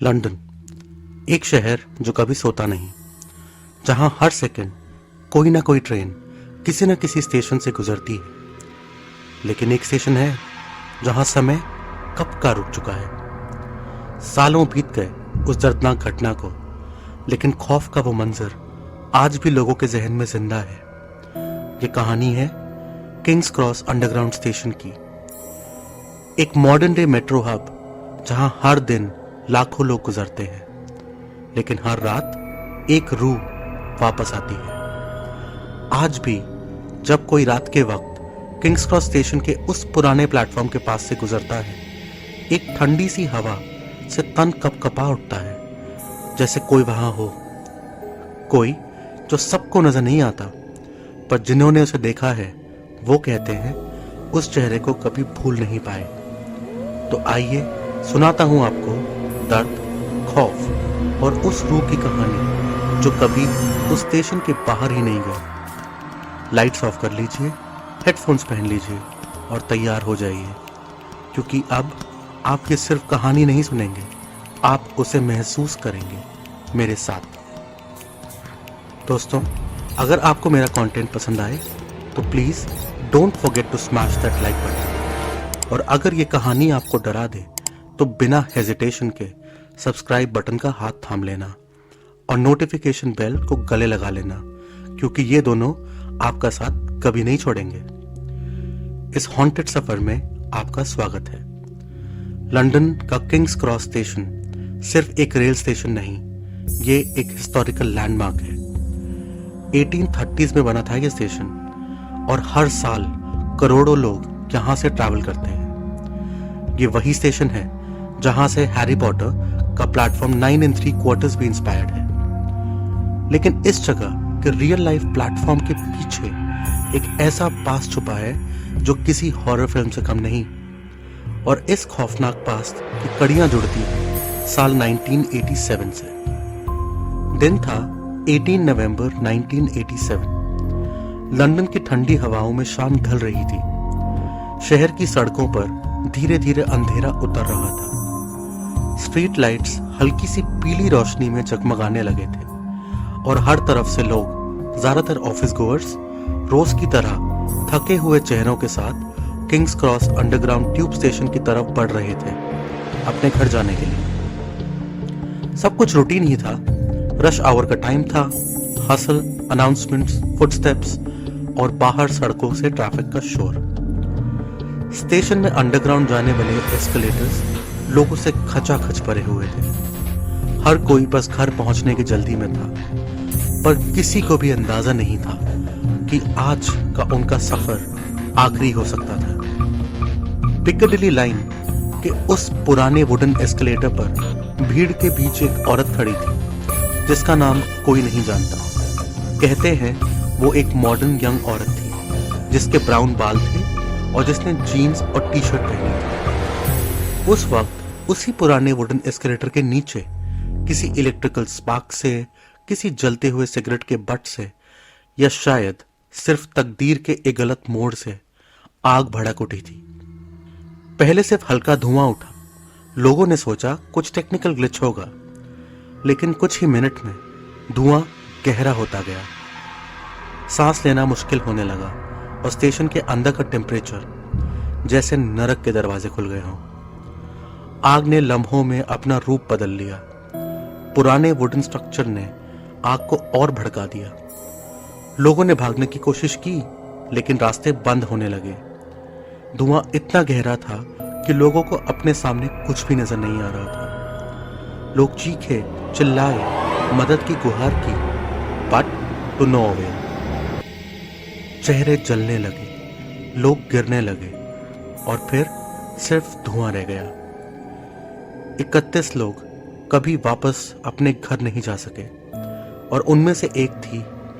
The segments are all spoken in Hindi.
लंदन, एक शहर जो कभी सोता नहीं, जहां हर सेकंड कोई ना कोई ट्रेन किसी न किसी स्टेशन से गुजरती है। लेकिन एक स्टेशन है जहां समय कब का रुक चुका है। सालों बीत गए उस दर्दनाक घटना को, लेकिन खौफ का वो मंजर आज भी लोगों के जहन में जिंदा है। ये कहानी है किंग्स क्रॉस अंडरग्राउंड स्टेशन की, एक मॉडर्न डे मेट्रो हब जहां हर दिन लाखों लोग गुजरते हैं, लेकिन हर रात एक रूह वापस आती है। आज भी जब कोई रात के वक्त किंग्स क्रॉस स्टेशन के उस पुराने प्लेटफॉर्म के पास से गुजरता है, एक ठंडी सी हवा से तन कपकपा उठता है, जैसे कोई वहां हो, कोई जो सबको नजर नहीं आता, पर जिन्होंने उसे देखा है वो कहते हैं उस चेहरे को कभी भूल नहीं पाए। तो आइए सुनाता हूं आपको दर्द, खौफ और उस रूह की कहानी जो कभी उस स्टेशन के बाहर ही नहीं गया। लाइट्स ऑफ कर लीजिए, हेडफोन्स पहन लीजिए और तैयार हो जाइए, क्योंकि अब आप ये सिर्फ कहानी नहीं सुनेंगे, आप उसे महसूस करेंगे मेरे साथ। दोस्तों, अगर आपको मेरा कंटेंट पसंद आए तो please don't forget to smash that like button, और अगर ये कहानी आपको डरा दे तो बिना हेजिटेशन के सब्सक्राइब बटन का हाथ थाम लेना और नोटिफिकेशन बेल को गले लगा लेना, क्योंकि ये दोनों आपका साथ कभी नहीं छोड़ेंगे। इस हॉन्टेड सफर में आपका स्वागत है। लंदन का किंग्स क्रॉस स्टेशन सिर्फ एक रेल स्टेशन नहीं, ये एक हिस्टोरिकल लैंडमार्क है। 1830s में बना था ये स्टेशन, और हर साल करोड़ों लोग यहां से ट्रैवल करते हैं। ये वही स्टेशन है जहां से हैरी पॉटर का प्लेटफॉर्म 9 3/4 भी इंस्पायर्ड है। लेकिन इस जगह के रियल लाइफ प्लेटफॉर्म के पीछे एक ऐसा पास्ट छुपा है जो किसी हॉरर फिल्म से कम नहीं, और इस खौफनाक पास्ट की कड़ियां जुड़ती है साल 1987 से। दिन था 18 नवंबर 1987। लंदन की ठंडी हवाओं में शाम ढल रही थी। शहर की सड़कों पर धीरे धीरे अंधेरा उतर रहा था। स्ट्रीट लाइट्स हल्की सी पीली रोशनी में जगमगाने लगे थे, और हर तरफ से लोग, ज्यादातर ऑफिस गोअर्स, रोज की तरह थके हुए चेहरों के साथ Kings cross underground tube station की तरफ बढ़ रहे थे, अपने घर जाने के लिए। सब कुछ रूटीन ही था। रश आवर का टाइम था, हसल, अनाउंसमेंट्स, फुटस्टेप्स और बाहर सड़कों से ट्रैफिक का शोर। स्टेशन में अंडरग्राउंड जाने वाले एस्केलेटर्स लोगों से खचाखच भरे हुए थे। हर कोई बस घर पहुंचने की जल्दी में था, पर किसी को भी अंदाजा नहीं था कि आज का उनका सफर आखिरी हो सकता था। पिकाडिली लाइन के उस पुराने वुडन एस्केलेटर पर भीड़ के बीच एक औरत खड़ी थी जिसका नाम कोई नहीं जानता। कहते हैं वो एक मॉडर्न यंग औरत थी जिसके ब्राउन बाल थे और जिसने जीन्स और टी शर्ट पहनी थी। उस वक्त उसी पुराने वुडन एस्केलेटर के नीचे किसी इलेक्ट्रिकल स्पार्क से, किसी जलते हुए सिगरेट के बट से, या शायद सिर्फ तकदीर के एक गलत मोड़ से आग भड़क उठी थी। पहले सिर्फ हल्का धुआं उठा। लोगों ने सोचा कुछ टेक्निकल ग्लिच होगा, लेकिन कुछ ही मिनट में धुआं गहरा होता गया। सांस लेना मुश्किल होने लगा और स्टेशन के अंदर का टेम्परेचर जैसे नरक के दरवाजे खुल गए हों। आग ने लम्हों में अपना रूप बदल लिया। पुराने वुडन स्ट्रक्चर ने आग को और भड़का दिया। लोगों ने भागने की कोशिश की, लेकिन रास्ते बंद होने लगे। धुआं इतना गहरा था कि लोगों को अपने सामने कुछ भी नजर नहीं आ रहा था। लोग चीखे, चिल्लाए, मदद की गुहार की, बट टू नो अवेल। चेहरे जलने लगे, लोग गिरने लगे, और फिर सिर्फ धुआं रह गया। 31 लोग कभी वापस अपने घर नहीं जा सके, और उनमें से एक थी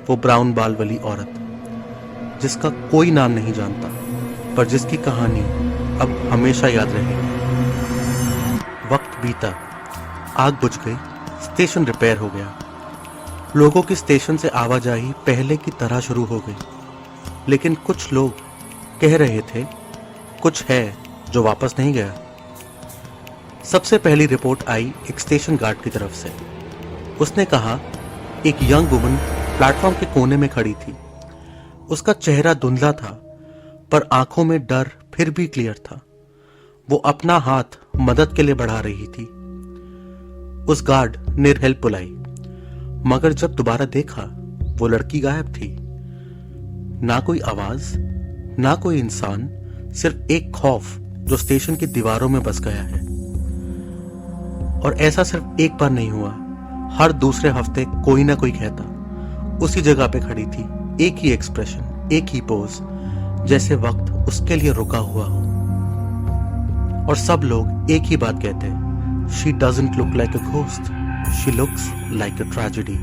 वो ब्राउन बाल वाली औरत जिसका कोई नाम नहीं जानता, पर जिसकी कहानी अब हमेशा याद रहेगी। वक्त बीता, आग बुझ गई, स्टेशन रिपेयर हो गया। लोगों की स्टेशन से आवाजाही पहले की तरह शुरू हो गई, लेकिन कुछ लोग कह रहे थे कुछ है जो वापस नहीं गया। सबसे पहली रिपोर्ट आई एक स्टेशन गार्ड की तरफ से। उसने कहा एक यंग वुमन प्लेटफॉर्म के कोने में खड़ी थी। उसका चेहरा धुंधला था, पर आंखों में डर फिर भी क्लियर था। वो अपना हाथ मदद के लिए बढ़ा रही थी। उस गार्ड ने हेल्प बुलाई, मगर जब दोबारा देखा वो लड़की गायब थी। ना कोई आवाज, ना कोई इंसान, सिर्फ एक खौफ जो स्टेशन की दीवारों में बस गया है। और ऐसा सिर्फ एक बार नहीं हुआ, हर दूसरे हफ्ते कोई ना कोई कहता। उसी जगह पे खड़ी थी, एक ही एक्सप्रेशन, एक ही पोज, जैसे वक्त उसके लिए रुका हुआ हो। और सब लोग एक ही बात कहते, she doesn't look like a ghost, she looks like a tragedy.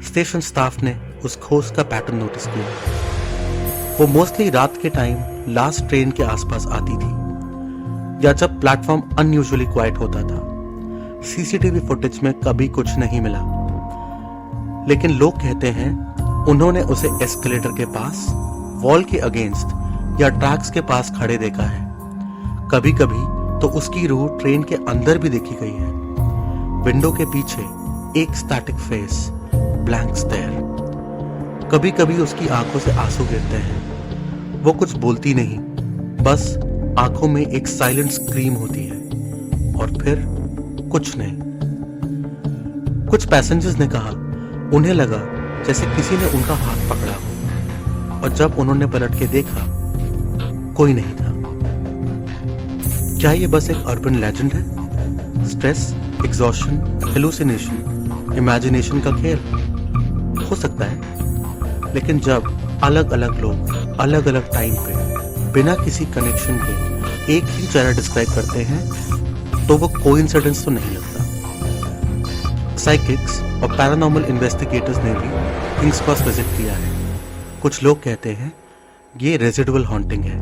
Station staff ने उस घोस्ट का पैटर्न नोटिस किया। वो मोस्टली रात के टाइम लास्ट ट्रेन के आसपास आती थी, या जब प्लेटफॉर्म अनयूजुअली क्वाइट होता था। सीसीटीवी फुटेज में कभी कुछ नहीं मिला, लेकिन लोग कहते हैं उन्होंने उसे एस्केलेटर के पास, वॉल के अगेंस्ट या ट्रैक्स के पास खड़े देखा है। कभी कभी तो उसकी रूह ट्रेन के अंदर भी देखी गई है। विंडो के पीछे एक स्टैटिक फेस, ब्लैंक स्टेयर। कभी कभी उसकी आंखों से आंसू गिरते हैं। वो कुछ बोलती नहीं, बस आंखों में एक साइलेंट स्क्रीम होती है, और फिर कुछ नहीं। कुछ पैसेंजर्स ने कहा उन्हें लगा जैसे किसी ने उनका हाथ पकड़ा हो, और जब उन्होंने पलट के देखा कोई नहीं था। क्या ये बस एक अर्बन लेजेंड है? स्ट्रेस, एग्जॉशन, हेलुसिनेशन, इमेजिनेशन का खेल? हो सकता है, लेकिन जब अलग अलग लोग अलग अलग टाइम पे बिना किसी कनेक्शन के एक ही चेहरा डिस्क्राइब करते हैं, तो वो कोइंसिडेंस तो नहीं लगता। साइकिक्स और पैरानॉर्मल इन्वेस्टिगेटर्स ने भी किंग्स क्रॉस विजिट किया है। कुछ लोग कहते हैं ये रेजिडुअल हॉन्टिंग है,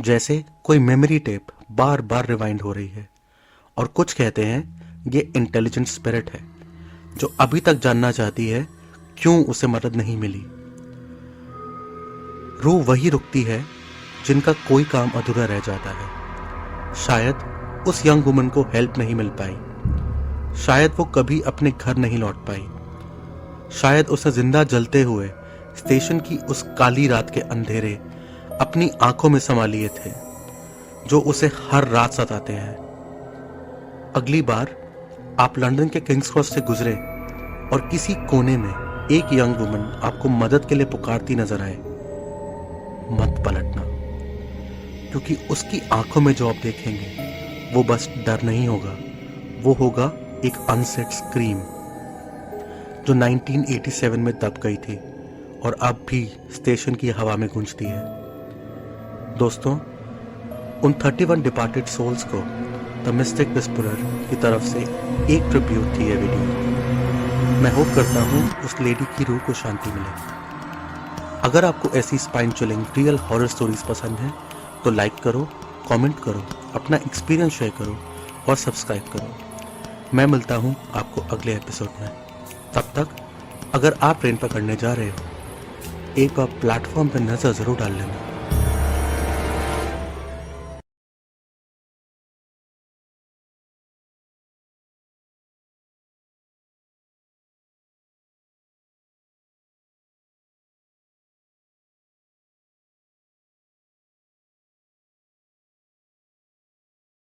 जैसे कोई मेमोरी टेप बार बार रिवाइंड हो रही है। और कुछ कहते हैं ये इंटेलिजेंट स्पिरिट है जो अभी तक जानना चाहती है क्यों उसे मदद नहीं मिली। रूह वही रुकती है जिनका कोई काम अधूरा रह जाता है। शायद उस यंग वुमन को हेल्प नहीं मिल पाई, शायद वो कभी अपने घर नहीं लौट पाई, शायद उसे जिंदा जलते हुए स्टेशन की उस काली रात के अंधेरे अपनी आंखों में समा लिए थे, जो उसे हर रात सताते हैं। अगली बार आप लंदन के किंग्स क्रॉस से गुजरे और किसी कोने में एक यंग वुमन आपको मदद के लिए पुकारती नजर आए, मत पलटना, क्योंकि उसकी आंखों में जो आप देखेंगे वो बस डर नहीं होगा, वो होगा एक अनसेट स्क्रीम जो 1987 में दब गई थी और अब भी स्टेशन की हवा में गूंजती है। दोस्तों, उन 31 डिपार्टेड सोल्स को द मिस्टिक विस्परर की तरफ से एक ट्रिब्यूट थी ये वीडियो। मैं होप करता हूँ उस लेडी की रूह को शांति मिले। अगर आपको ऐसी spine chilling real horror stories पसंद है तो लाइक करो, कमेंट करो, अपना एक्सपीरियंस शेयर करो और सब्सक्राइब करो। मैं मिलता हूँ आपको अगले एपिसोड में। तब तक अगर आप ट्रेन पकड़ने जा रहे हो, एक बार प्लेटफॉर्म पर नजर जरूर डाल लेना।